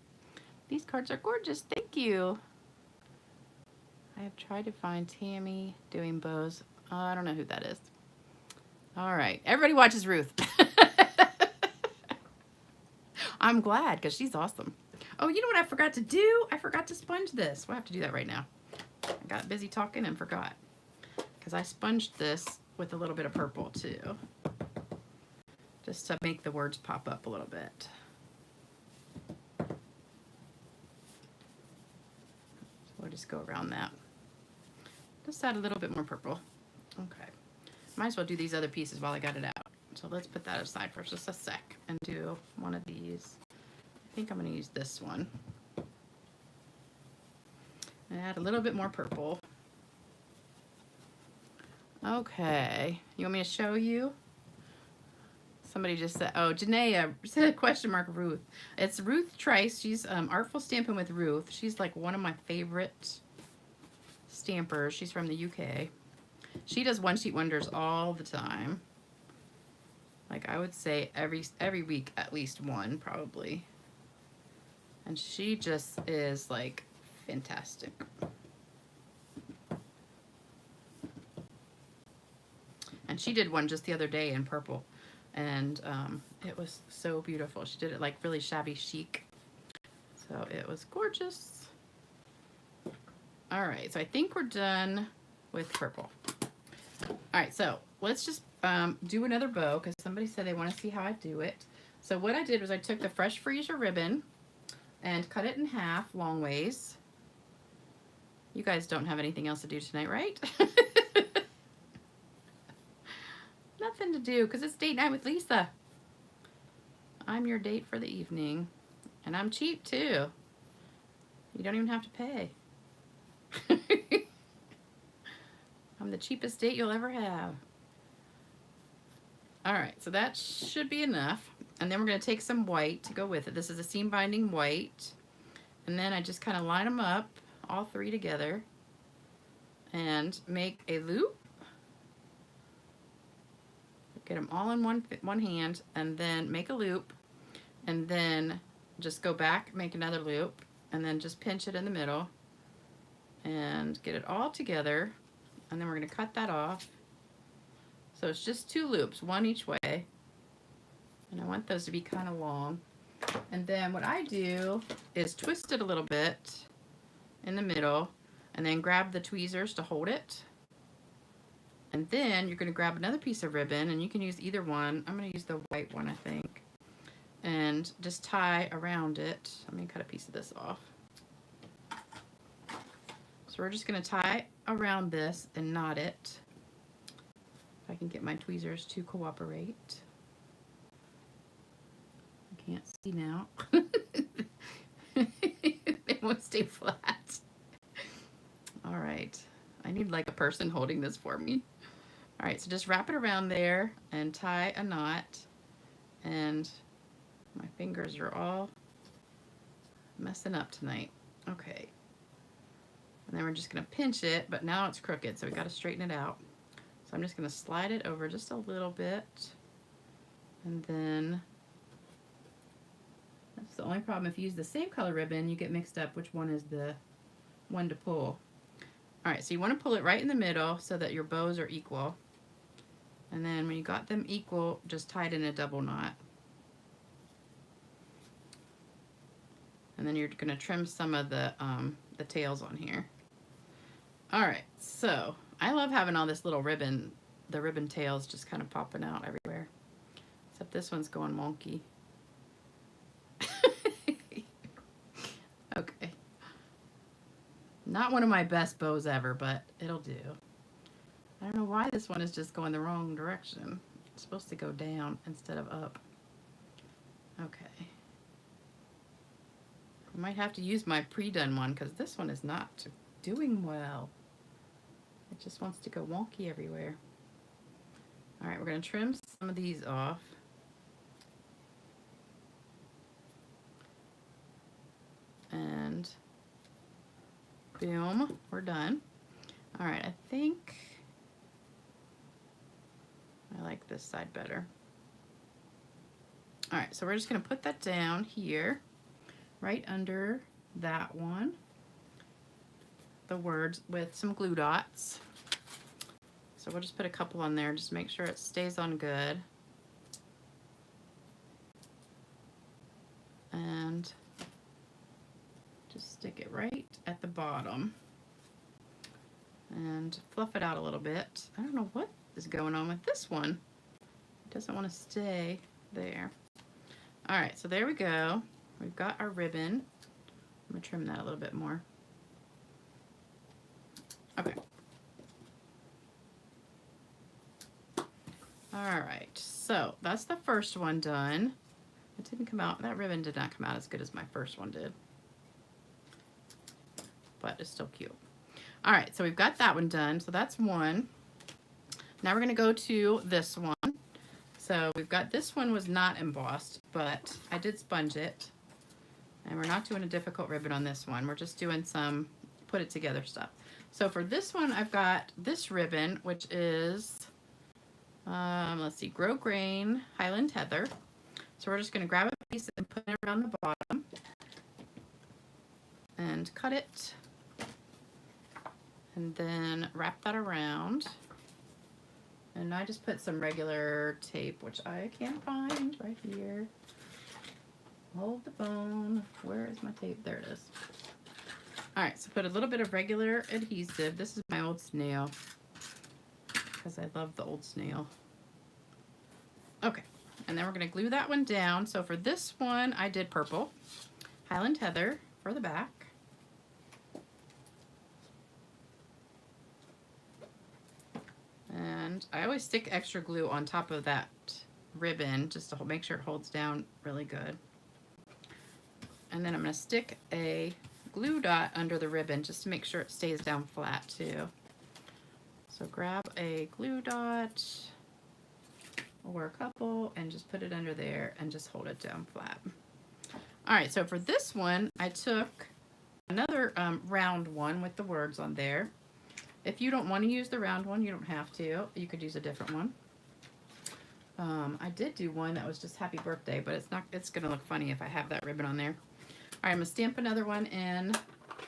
These cards are gorgeous. Thank you. I have tried to find Tammy doing bows. I don't know who that is. All right. Everybody watches Ruth. I'm glad, because she's awesome. Oh, you know what I forgot to do? I forgot to sponge this. We'll have to do that right now. I got busy talking and forgot, because I sponged this with a little bit of purple too, just to make the words pop up a little bit. So we'll just go around that. Just add a little bit more purple. Okay. Might as well do these other pieces while I got it out. So let's put that aside for just a sec and do one of these. I think I'm going to use this one. And add a little bit more purple. Okay. You want me to show you? Somebody just said, oh, Janaea said question mark Ruth. It's Ruth Trice. She's Artful Stampin' with Ruth. She's like one of my favorite stampers. She's from the UK. She does one sheet wonders all the time. Like I would say every week at least one probably. And she just is like fantastic. And she did one just the other day in purple. And it was so beautiful. She did it like really shabby chic. So it was gorgeous. All right, so I think we're done with purple. All right, so let's just do another bow, because somebody said they want to see how I do it. So what I did was I took the Fresh Freesia ribbon and cut it in half long ways. You guys don't have anything else to do tonight, right? Nothing to do, because it's date night with Lisa. I'm your date for the evening. And I'm cheap too. You don't even have to pay. I'm the cheapest date you'll ever have. All right, so that should be enough. And then we're going to take some white to go with it. This is a seam binding white. And then I just kind of line them up, all three together, and make a loop. Get them all in one hand, and then make a loop, and then just go back, make another loop, and then just pinch it in the middle, and get it all together. And then we're going to cut that off. So it's just 2 loops, one each way. And I want those to be kind of long. And then what I do is twist it a little bit in the middle, and then grab the tweezers to hold it. And then you're going to grab another piece of ribbon, and you can use either one. I'm going to use the white one, I think. And just tie around it. Let me cut a piece of this off. So we're just going to tie around this and knot it. If I can get my tweezers to cooperate. I can't see now. It won't stay flat. All right. I need like a person holding this for me. All right, so just wrap it around there and tie a knot. And my fingers are all messing up tonight. Okay. And then we're just gonna pinch it, but now it's crooked, so we gotta straighten it out. So I'm just gonna slide it over just a little bit. And then, that's the only problem. If you use the same color ribbon, you get mixed up which one is the one to pull. All right, so you wanna pull it right in the middle so that your bows are equal. And then when you got them equal, just tie it in a double knot. And then you're gonna trim some of the tails on here. All right, so I love having all this little ribbon, the ribbon tails just kind of popping out everywhere. Except this one's going wonky. Okay. Not one of my best bows ever, but it'll do. I don't know why this one is just going the wrong direction. It's supposed to go down instead of up. Okay. I might have to use my pre-done one because this one is not doing well. It just wants to go wonky everywhere. All right, we're going to trim some of these off. And boom, we're done. All right, I think I like this side better. All right, so we're just going to put that down here, right under that one, the words with some glue dots. So we'll just put a couple on there, just make sure it stays on good. And just stick it right at the bottom and fluff it out a little bit. I don't know what is going on with this one. It doesn't want to stay there. All right, so there we go. We've got our ribbon. I'm gonna trim that a little bit more. Okay. All right, so that's the first one done. It didn't come out, that ribbon did not come out as good as my first one did. But it's still cute. All right, so we've got that one done. So that's one. Now we're gonna go to this one. So we've got, this one was not embossed, but I did sponge it. And we're not doing a difficult ribbon on this one. We're just doing some put it together stuff. So for this one, I've got this ribbon, which is, let's see, Grosgrain Highland Heather. So we're just gonna grab a piece and put it around the bottom and cut it. And then wrap that around. And I just put some regular tape, which I can't find right here. Hold the phone. Where is my tape? There it is. All right, so put a little bit of regular adhesive. This is my old snail because I love the old snail. Okay, and then we're gonna glue that one down. So for this one, I did purple, Highland Heather for the back. And I always stick extra glue on top of that ribbon just to make sure it holds down really good. And then I'm going to stick a glue dot under the ribbon just to make sure it stays down flat too. So grab a glue dot or a couple and just put it under there and just hold it down flat. All right, so for this one, I took another round one with the words on there. If you don't want to use the round one, you don't have to. You could use a different one. I did do one that was just happy birthday, but it's gonna look funny if I have that ribbon on there. All right, I'm gonna stamp another one in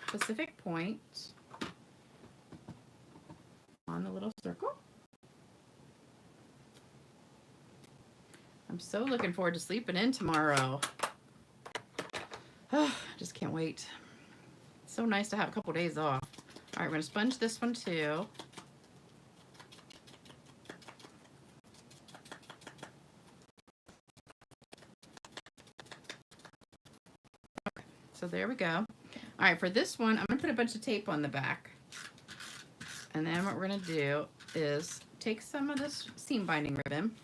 Pacific Point on the little circle. I'm so looking forward to sleeping in tomorrow. I just can't wait. It's so nice to have a couple days off. All right, we're gonna sponge this one too. Okay, so there we go. All right, for this one, I'm gonna put a bunch of tape on the back. And then what we're gonna do is take some of this seam binding ribbon.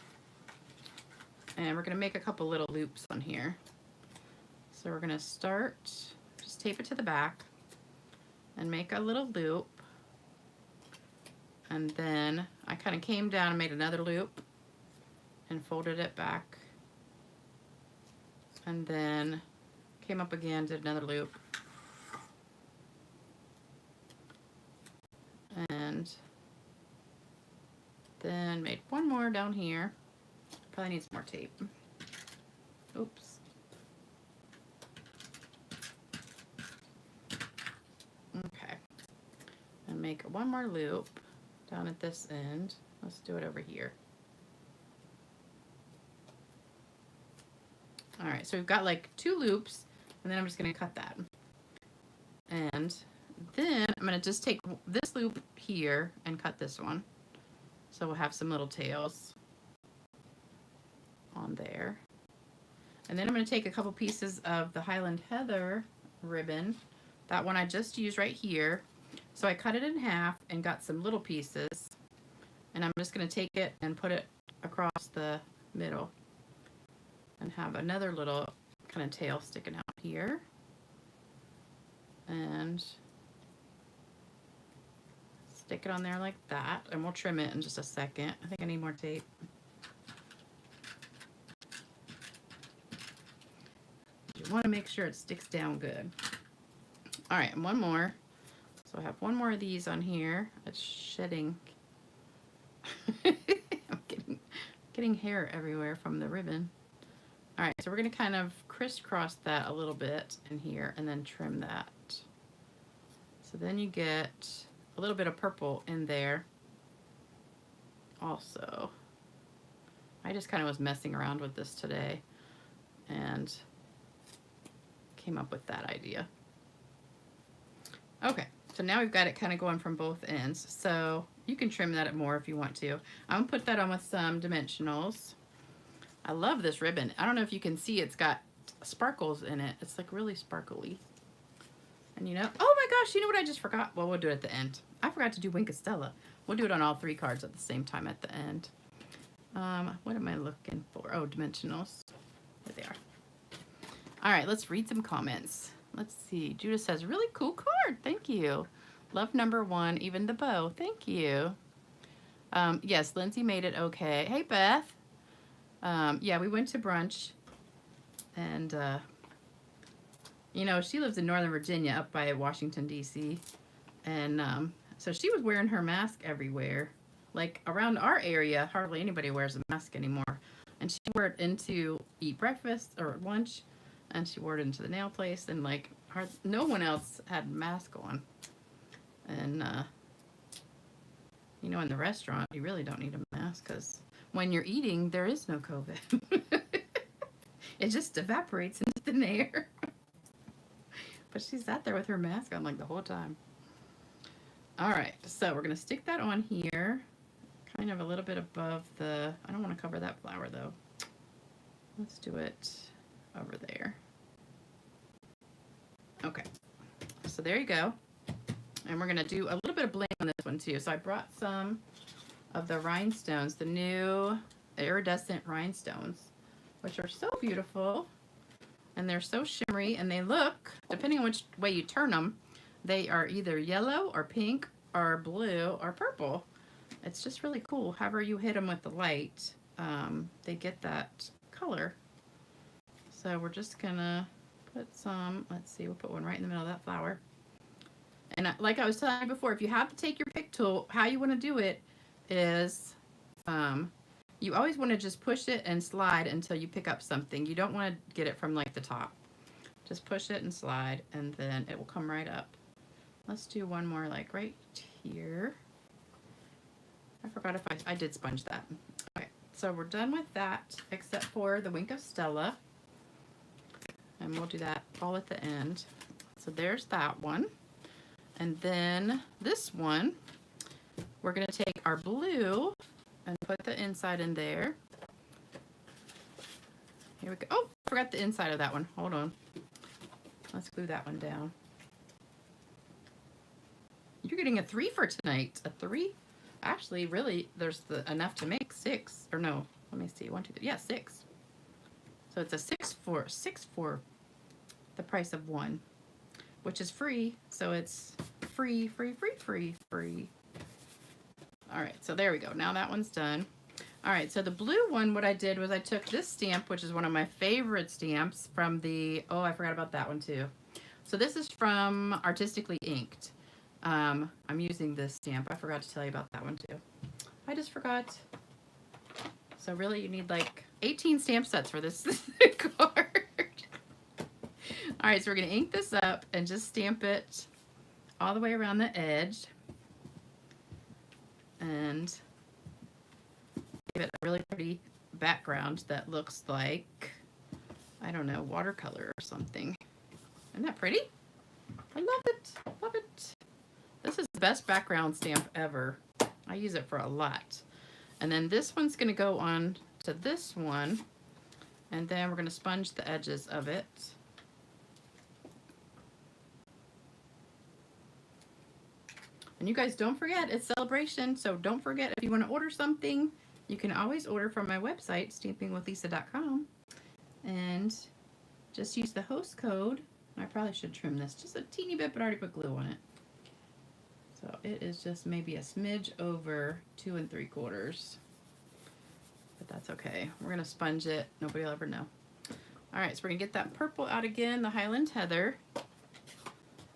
And we're gonna make a couple little loops on here. So we're gonna start, just tape it to the back and make a little loop. And then I kind of came down and made another loop and folded it back. And then came up again, did another loop. And then made one more down here. Probably needs more tape. Oops. Okay. And make one more loop down at this end. Let's do it over here. All right, so we've got like 2 loops, and then I'm just gonna cut that. And then I'm gonna just take this loop here and cut this one. So we'll have some little tails on there. And then I'm gonna take a couple pieces of the Highland Heather ribbon. That one I just used right here. So I cut it in half and got some little pieces. And I'm just gonna take it and put it across the middle and have another little kind of tail sticking out here. And stick it on there like that, and we'll trim it in just a second. I think I need more tape. You want to make sure it sticks down good. All right, and one more. So I have one more of these on here. It's shedding. I'm getting hair everywhere from the ribbon. All right, so we're gonna kind of crisscross that a little bit in here and then trim that. So then you get a little bit of purple in there also. I just kind of was messing around with this today and came up with that idea. Okay, so now we've got it kind of going from both ends. So you can trim that more if you want to. I'm gonna put that on with some dimensionals. I love this ribbon. I don't know if you can see, it's got sparkles in it. It's like really sparkly. And you know, oh my gosh, you know what I just forgot? Well, we'll do it at the end. I forgot to do Wink of Stella. We'll do it on all 3 cards at the same time at the end. What am I looking for? Oh, dimensionals. There they are. All right, let's read some comments. Let's see. Judah says, really cool card. Thank you. Love number 1, even the bow. Thank you. Yes, Lindsay made it okay. Hey, Beth. Yeah, we went to brunch, and you know, she lives in Northern Virginia up by Washington, D.C., and so she was wearing her mask everywhere. Like around our area, hardly anybody wears a mask anymore. And she wore it in to eat breakfast or lunch, and she wore it into the nail place, and like no one else had a mask on. And you know, in the restaurant, you really don't need a mask because when you're eating, there is no COVID. It just evaporates into thin air. But she sat there with her mask on like the whole time. All right, so we're gonna stick that on here, kind of a little bit above the, I don't want to cover that flower though. Let's do it over there. Okay, so there you go. And we're gonna do a little bit of bling on this one too. So I brought some of the rhinestones, the new iridescent rhinestones, which are so beautiful. And they're so shimmery, and they look, depending on which way you turn them, they are either yellow or pink or blue or purple. It's just really cool. However you hit them with the light, they get that color. So we're just gonna put some, let's see, we'll put one right in the middle of that flower. And like I was telling you before, if you have to take your pick tool, how you want to do it is you always want to just push it and slide until you pick up something. You don't want to get it from like the top. Just push it and slide, and then it will come right up. Let's do one more like right here. I forgot if I did sponge that. Okay, so we're done with that except for the Wink of Stella. And we'll do that all at the end. So there's that one. And then this one, we're going to take our blue and put the inside in there. Here we go. Oh, I forgot the inside of that one. Hold on. Let's glue that one down. You're getting a 3 for tonight. A 3? Actually, really, there's enough to make 6. Or no, let me see. 1, 2, 3. Yeah, 6. So it's a 6 for the price of one, which is free. So it's free. All right, so there we go. Now that one's done. All right, so the blue one, what I did was I took this stamp, which is one of my favorite stamps from the, oh, I forgot about that one too. So this is from Artistically Inked. I'm using this stamp. I forgot to tell you about that one too. I just forgot. So really you need like 18 stamp sets for this card. All right, so we're gonna ink this up and just stamp it all the way around the edge. And give it a really pretty background that looks like, I don't know, watercolor or something. Isn't that pretty? I love it. Love it. This is the best background stamp ever. I use it for a lot. And then this one's going to go on to this one. And then we're going to sponge the edges of it. And you guys don't forget, it's celebration. So don't forget, if you want to order something, you can always order from my website, stampingwithlisa.com, and just use the host code. I probably should trim this just a teeny bit, but I already put glue on it. So it is just maybe a smidge over 2 3/4, but that's okay. We're gonna sponge it. Nobody will ever know. All right, so we're gonna get that purple out again, the Highland Heather.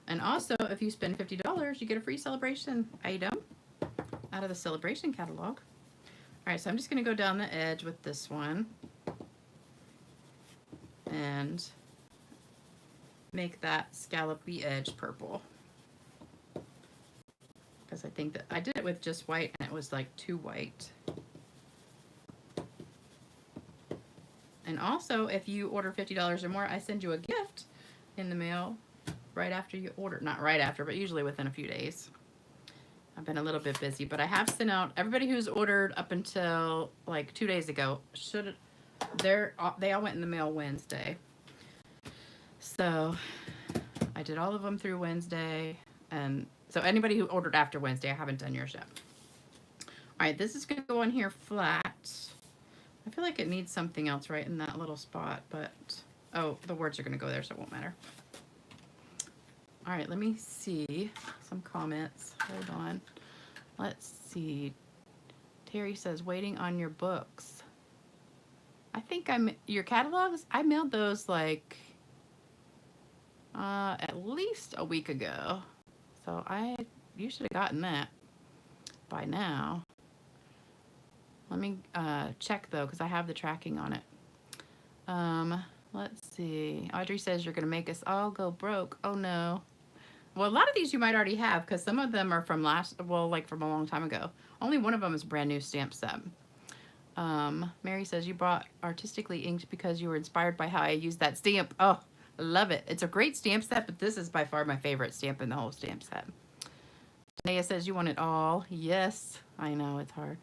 And also, if you spend $50, you get a free celebration item out of the celebration catalog. All right, so I'm just going to go down the edge with this one and make that scallopy edge purple. Because I think that I did it with just white and it was like too white. And also, if you order $50 or more, I send you a gift in the mail right after you order. Not right after, but usually within a few days. I've been a little bit busy, but I have sent out everybody who's ordered up until like 2 days ago. They all went in the mail Wednesday. So I did all of them through Wednesday, and so anybody who ordered after Wednesday, I haven't done yours yet. All right, this is going to go on here flat. I feel like it needs something else right in that little spot, but oh, the words are going to go there, so it won't matter. All right, let me see some comments. Hold on. Let's see. Terry says, waiting on your books. I think your catalogs, I mailed those like at least a week ago. So you should have gotten that by now. Let me check though, because I have the tracking on it. Let's see. Audrey says you're going to make us all go broke. Oh no. Well, a lot of these you might already have, because some of them are from like from a long time ago. Only one of them is a brand new stamp set. Mary says you bought Artistically Inked because you were inspired by how I used that stamp. Oh, I love it. It's a great stamp set, but this is by far my favorite stamp in the whole stamp set. Tanea says you want it all. Yes, I know, it's hard.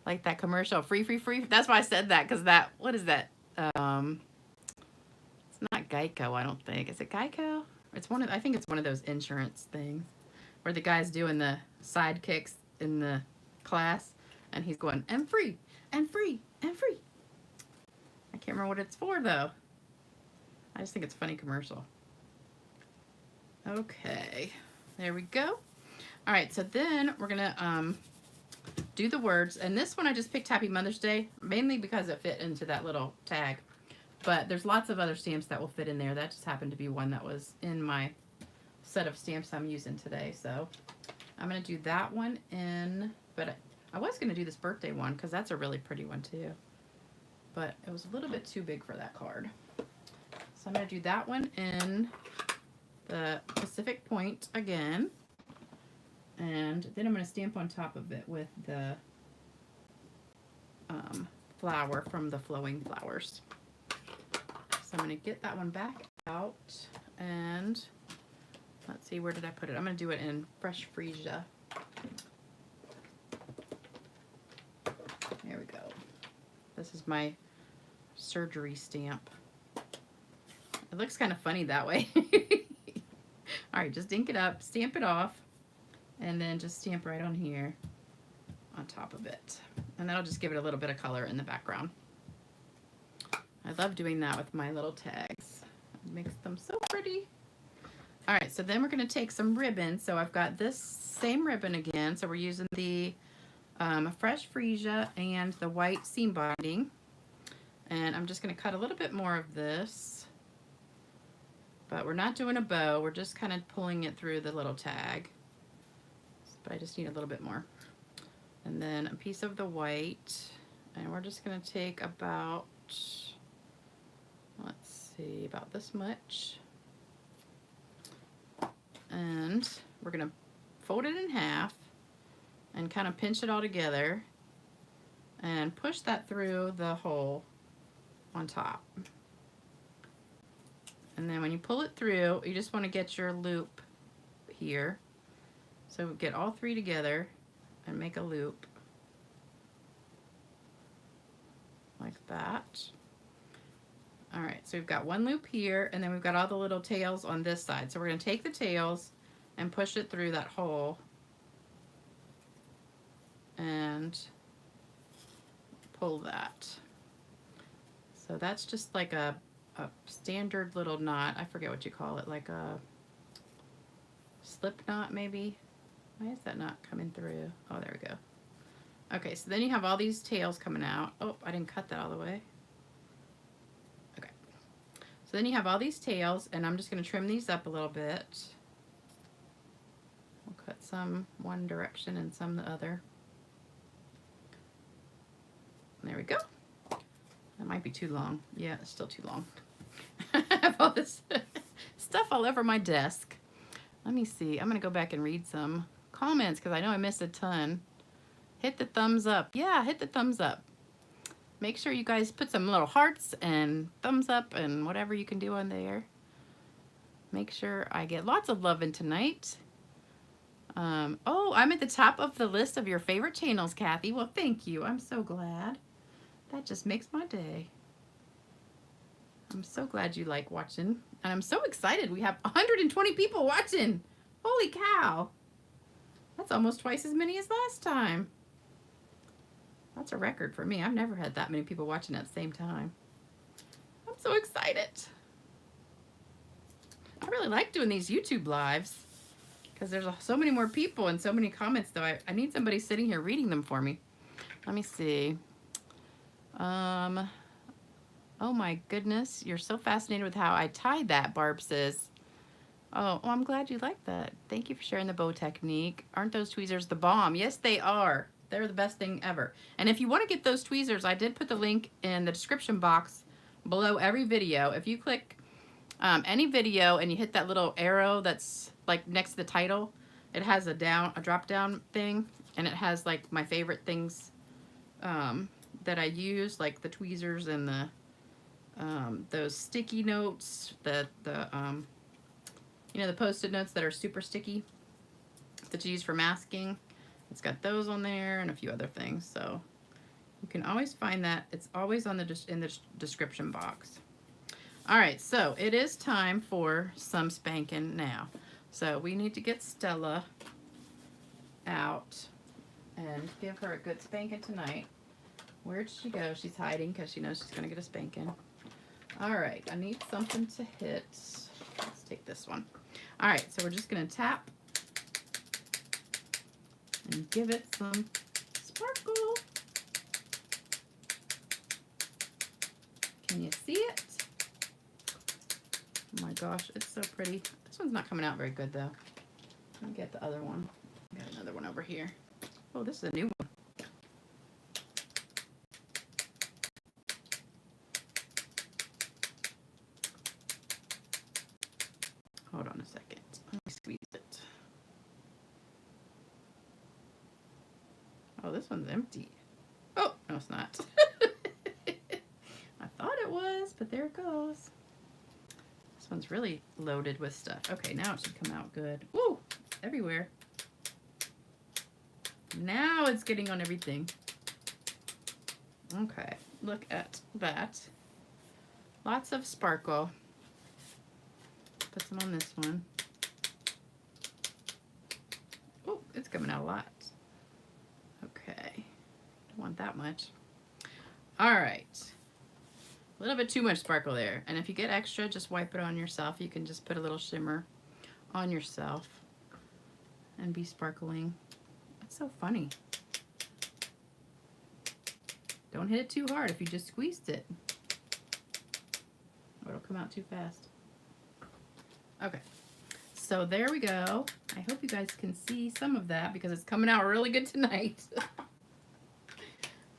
Like that commercial, free. That's why I said that, because that, what is that? It's not Geico, I don't think. Is it Geico? It's I think it's one of those insurance things where the guy's doing the sidekicks in the class and he's going, and free. I can't remember what it's for though. I just think it's a funny commercial. Okay, there we go. All right, so then we're gonna do the words, and this one I just picked Happy Mother's Day mainly because it fit into that little tag. But there's lots of other stamps that will fit in there. That just happened to be one that was in my set of stamps I'm using today. So I'm going to do that one in, but I was going to do this birthday one because that's a really pretty one too. But it was a little bit too big for that card. So I'm going to do that one in the Pacific Point again. And then I'm going to stamp on top of it with the flower from the Flowing Flowers. So I'm going to get that one back out, and let's see, where did I put it? I'm going to do it in Fresh Freesia. There we go. This is my surgery stamp. It looks kind of funny that way. All right, just ink it up, stamp it off, and then just stamp right on here on top of it. And that'll just give it a little bit of color in the background. I love doing that with my little tags. It makes them so pretty. All right, so then we're going to take some ribbon. So I've got this same ribbon again. So we're using the Fresh Freesia and the white seam binding. And I'm just going to cut a little bit more of this. But we're not doing a bow. We're just kind of pulling it through the little tag. But I just need a little bit more. And then a piece of the white. And we're just going to take about, let's see, about this much. And we're going to fold it in half and kind of pinch it all together and push that through the hole on top. And then when you pull it through, you just want to get your loop here. So get all three together and make a loop like that. All right, so we've got one loop here, and then we've got all the little tails on this side. So we're going to take the tails and push it through that hole and pull that. So that's just like a standard little knot. I forget what you call it, like a slip knot maybe. Why is that not coming through? Oh, there we go. Okay, so then you have all these tails coming out. Oh, I didn't cut that all the way. Okay. So then you have all these tails, and I'm just going to trim these up a little bit. We'll cut some one direction and some the other. There we go. That might be too long. Yeah, it's still too long. I have all this stuff all over my desk. Let me see. I'm going to go back and read some comments because I know I missed a ton. Hit the thumbs up. Yeah, hit the thumbs up. Make sure you guys put some little hearts and thumbs up and whatever you can do on there. Make sure I get lots of love in tonight. Oh, I'm at the top of the list of your favorite channels, Kathy. Well, thank you. I'm so glad. That just makes my day. I'm so glad you like watching. And I'm so excited. We have 120 people watching. Holy cow. That's almost twice as many as last time. That's a record for me. I've never had that many people watching at the same time. I'm so excited. I really like doing these YouTube lives because there's so many more people and so many comments, though. I need somebody sitting here reading them for me. Let me see. Oh my goodness, you're so fascinated with how I tied that, Barb says. Oh, well, I'm glad you like that. Thank you for sharing the bow technique. Aren't those tweezers the bomb? Yes, they are. They're the best thing ever. And if you want to get those tweezers, I did put the link in the description box below every video. If you click any video and you hit that little arrow that's like next to the title, it has a drop down thing, and it has like my favorite things that I use, like the tweezers and the those sticky notes, the you know, the Post-it notes that are super sticky that you use for masking. It's got those on there and a few other things, so you can always find that. It's always on in the description box. All right, so it is time for some spanking now. So we need to get Stella out and give her a good spanking tonight. Where'd she go? She's hiding because she knows she's going to get a spanking. All right, I need something to hit. Let's take this one. All right, so we're just going to tap and give it some sparkle. Can you see it? Oh my gosh, it's so pretty. This one's not coming out very good though. Let me get the other one. Got another one over here. Oh, this is a new one. Hold on a second. Let me squeeze it. Oh, this one's empty. Oh, no, it's not. I thought it was, but there it goes. This one's really loaded with stuff. Okay, now it should come out good. Woo! Everywhere. Now it's getting on everything. Okay, look at that. Lots of sparkle. Put some on this one. Oh, it's coming out a lot. Okay, don't want that much. All right, little bit too much sparkle there. And if you get extra, just wipe it on yourself. You can just put a little shimmer on yourself and be sparkling. That's so funny. Don't hit it too hard if you just squeezed it. Or it'll come out too fast. Okay, so there we go. I hope you guys can see some of that because it's coming out really good tonight.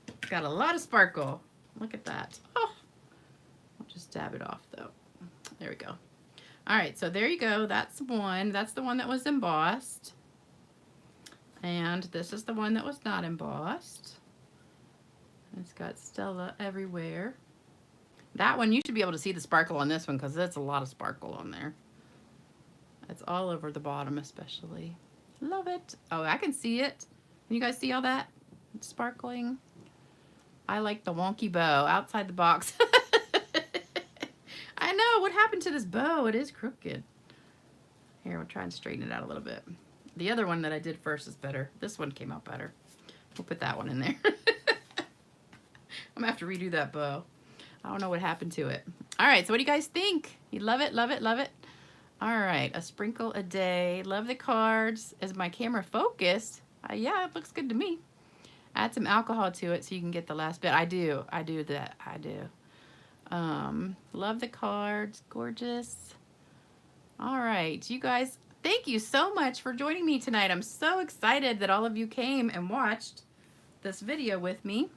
It's got a lot of sparkle. Look at that. Oh, I'll just dab it off though. There we go. All right, so there you go. That's one. That's the one that was embossed. And this is the one that was not embossed. It's got Stella everywhere. That one, you should be able to see the sparkle on this one because that's a lot of sparkle on there. It's all over the bottom especially. Love it. Oh, I can see it. Can you guys see all that? It's sparkling. I like the wonky bow outside the box. I know, what happened to this bow? It is crooked. Here, we'll try and straighten it out a little bit. The other one that I did first is better. This one came out better. We'll put that one in there. I'm gonna have to redo that bow. I don't know what happened to it. All right, so what do you guys think? You love it, love it, love it? All right, a sprinkle a day. Love the cards. Is my camera focused? Yeah, it looks good to me. Add some alcohol to it so you can get the last bit. I do that, I do. Love the cards, gorgeous. All right, you guys, thank you so much for joining me tonight. I'm so excited that all of you came and watched this video with me.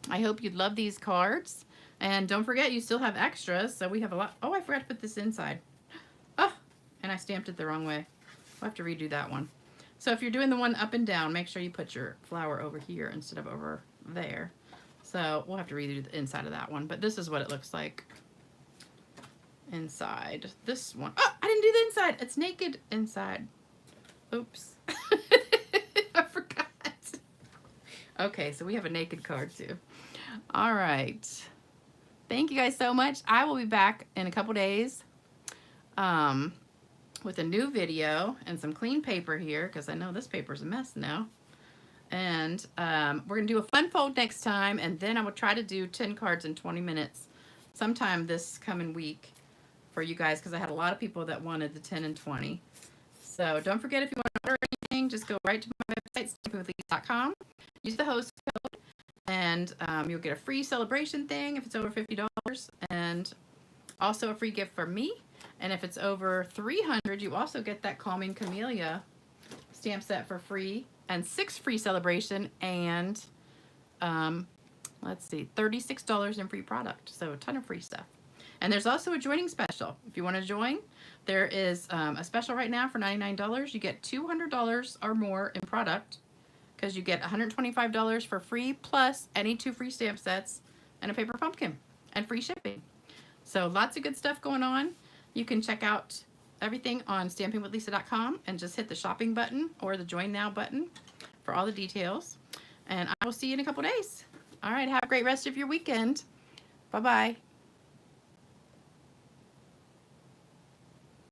I hope you'd love these cards. And don't forget, you still have extras, so we have a lot. Oh, I forgot to put this inside. Oh, and I stamped it the wrong way. We'll have to redo that one. So if you're doing the one up and down, make sure you put your flower over here instead of over there. So we'll have to redo the inside of that one, but this is what it looks like inside. This one, oh, I didn't do the inside. It's naked inside. Oops. I forgot. Okay, so we have a naked card too. All right. Thank you guys so much. I will be back in a couple days with a new video and some clean paper here because I know this paper's a mess now. And we're going to do a fun fold next time, and then I will try to do 10 cards in 20 minutes sometime this coming week for you guys because I had a lot of people that wanted the 10 and 20. So don't forget, if you want to order anything, just go right to my website, stampinwithlease.com. Use the host code, and you'll get a free celebration thing if it's over $50, and also a free gift from me. And if it's over $300, you also get that Calming Camellia stamp set for free, and 6 free celebration, and let's see, $36 in free product. So a ton of free stuff. And there's also a joining special. If you want to join, there is a special right now for $99. You get $200 or more in product because you get $125 for free plus any 2 free stamp sets and a paper pumpkin and free shipping. So lots of good stuff going on. You can check out everything on stampinwithlisa.com and just hit the shopping button or the join now button for all the details. And I will see you in a couple days. All right, have a great rest of your weekend. Bye-bye.